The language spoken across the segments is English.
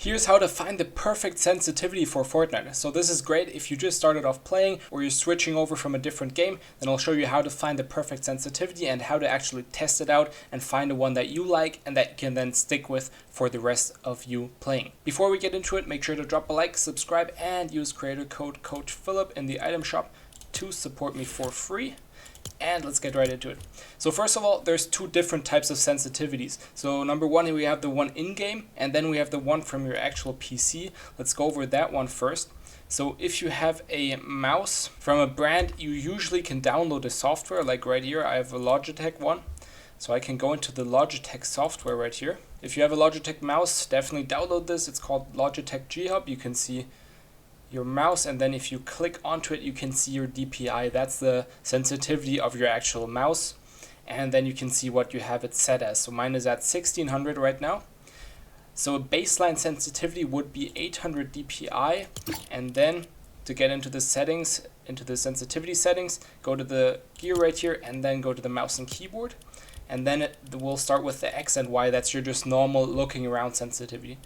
Here's how to find the perfect sensitivity for Fortnite. So this is great if you just started off playing or you're switching over from a different game, then I'll show you how to find the perfect sensitivity and how to actually test it out and find the one that you like and that you can then stick with for the rest of you playing. Before we get into it, make sure to drop a like, subscribe, and use creator code CoachPhilip in the item shop to support me for free. And let's get right into it. So first of all, there's two different types of sensitivities. So number one, we have the one in-game, and then we have the one from your actual PC. Let's go over that one first. So if you have a mouse from a brand, you usually can download the software. Like right here, I have a Logitech one. So I can go into the Logitech software right here. If you have a Logitech mouse, definitely download this. It's called Logitech G Hub. You can see your mouse, and then if you click onto it, you can see your DPI. That's the sensitivity of your actual mouse, and then you can see what you have it set as. So mine is at 1600 right now. So a baseline sensitivity would be 800 DPI, and then to get into the settings, into the sensitivity settings, go to the gear right here and then go to the mouse and keyboard, and then we'll start with the X and Y. That's your just normal looking around sensitivity.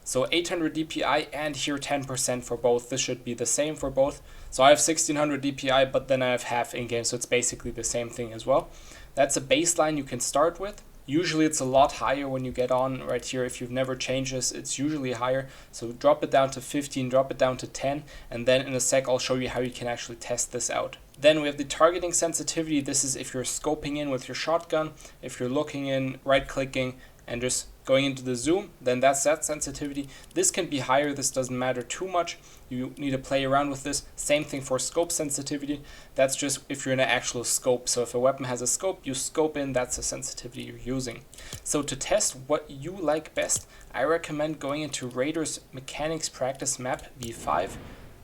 So 800 DPI and here 10% for both. This should be the same for both. So I have 1600 DPI, but then I have half in-game, so it's basically the same thing as well. That's a baseline you can start with. Usually it's a lot higher when you get on right here. If you've never changed this, it's usually higher. So drop it down to 15, drop it down to 10, and then in a sec I'll show you how you can actually test this out. Then we have the targeting sensitivity. This is if you're scoping in with your shotgun, if you're looking in, right-clicking, and just going into the zoom, then that's that sensitivity. This can be higher, this doesn't matter too much. You need to play around with this. Same thing for scope sensitivity. That's just if you're in an actual scope. So if a weapon has a scope, you scope in, that's the sensitivity you're using. So to test what you like best, I recommend going into Raiders Mechanics Practice Map V5.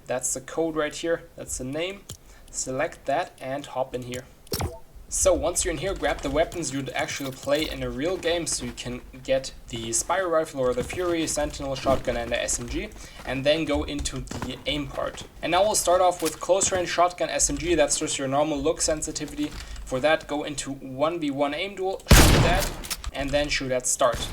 That's the code right here, that's the name. Select that and hop in here. So once you're in here, grab the weapons you'd actually play in a real game, so you can get the Spire Rifle or the Fury, Sentinel, Shotgun, and the SMG, and then go into the aim part. And now we'll start off with close range Shotgun SMG. That's just your normal look sensitivity. For that, go into 1v1 aim duel, shoot that, and then shoot at start.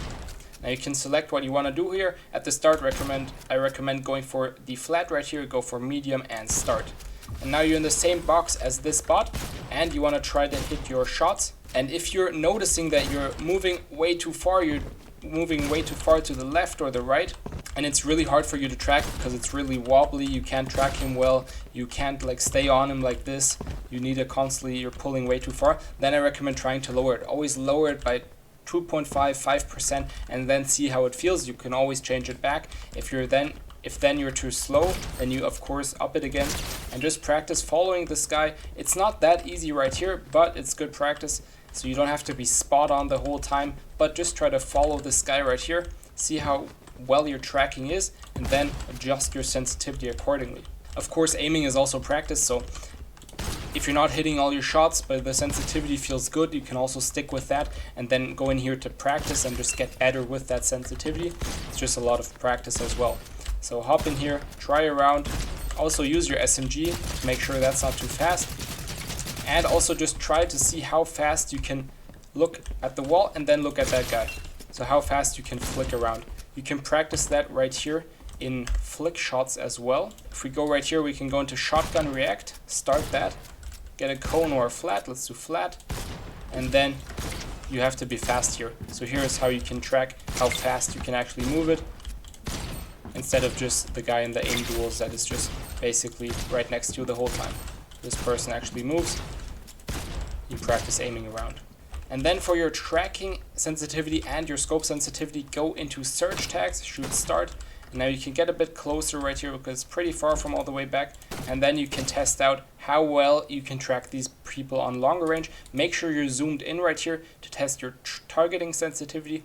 Now you can select what you want to do here. At the start, I recommend going for the flat right here, go for medium and start. And now you're in the same box as this bot, and you want to try to hit your shots. And if you're noticing that you're moving way too far, you're moving way too far to the left or the right, and it's really hard for you to track because it's really wobbly, you can't track him well, you can't like stay on him like this, you need to constantly, you're pulling way too far, then I recommend trying to lower it. Always lower it by 2.5, 5%, and then see how it feels. You can always change it back. If then you're too slow, then you of course up it again, and just practice following this guy. It's not that easy right here, but it's good practice, so you don't have to be spot on the whole time, but just try to follow this guy right here, see how well your tracking is, and then adjust your sensitivity accordingly. Of course, aiming is also practice, so if you're not hitting all your shots but the sensitivity feels good, you can also stick with that and then go in here to practice and just get better with that sensitivity. It's just a lot of practice as well. So hop in here, try around, also use your SMG to make sure that's not too fast, and also just try to see how fast you can look at the wall and then look at that guy. So how fast you can flick around. You can practice that right here in flick shots as well. If we go right here, we can go into Shotgun React, start that, get a cone or a flat, let's do flat, and then you have to be fast here. So here's how you can track how fast you can actually move it, instead of just the guy in the aim duels that is just basically right next to you the whole time. This person actually moves, you practice aiming around. And then for your tracking sensitivity and your scope sensitivity, go into search tags, shoot start, and now you can get a bit closer right here because it's pretty far from all the way back, and then you can test out how well you can track these people on longer range. Make sure you're zoomed in right here to test your targeting sensitivity.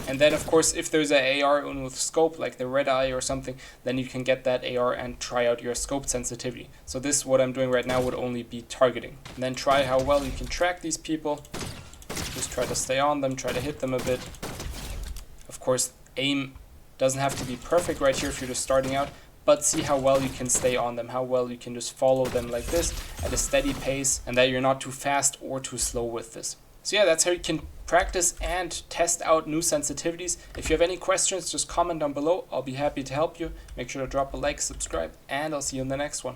And then of course if there's an AR with scope like the red eye or something, then you can get that AR and try out your scope sensitivity. So this, what I'm doing right now, would only be targeting. And then try how well you can track these people. Just try to stay on them, try to hit them a bit. Of course aim doesn't have to be perfect right here if you're just starting out, but see how well you can stay on them, how well you can just follow them like this at a steady pace, and that you're not too fast or too slow with this. So yeah, that's how you can practice and test out new sensitivities. If you have any questions, just comment down below. I'll be happy to help you. Make sure to drop a like, subscribe, and I'll see you in the next one.